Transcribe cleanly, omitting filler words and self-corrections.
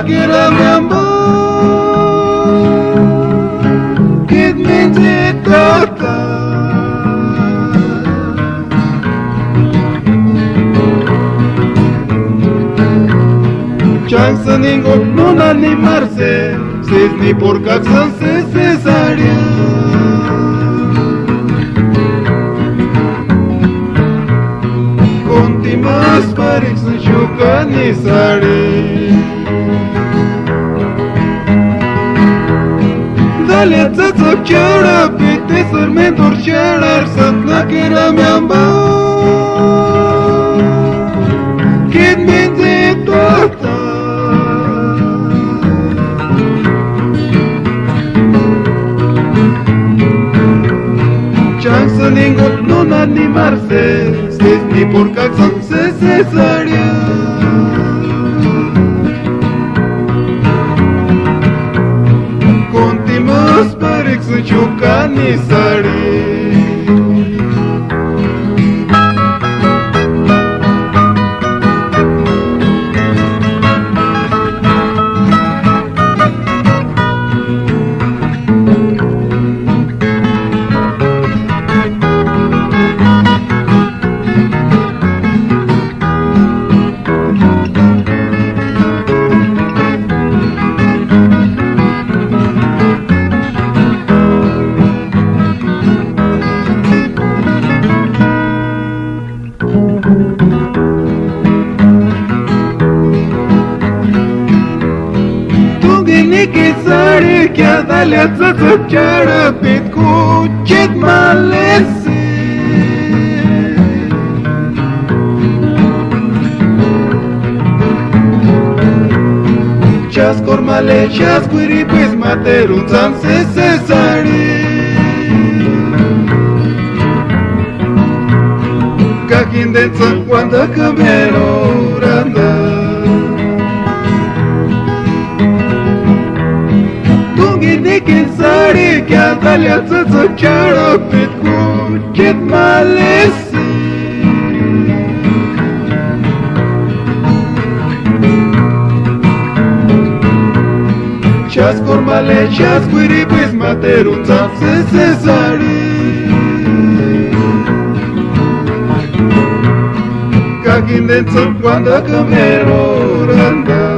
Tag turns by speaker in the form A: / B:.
A: kira member Kid means it Chance ningo non animarse Ses ni por caxan se cesaria Contimas parix în șucani sari Dale țățăp ceara Pite sărmentor cearar Săt la kera mi-amba Kid minze toata Chance ningot non animarse Stes ni por caxan se cesaria Contimas parix în ciucani sari Niki sari kya dalya tzatsak chara pit kuchit malesi Chas kormale chas kuiri pues materun tzam se sari Kakin den tzam wanda kamero randa Niki sari kya dalya tzatsak chara pit kuchit malesi Chas kormale chas kuiri pues materun tzam se sari Kakin den tzam wanda kamero randa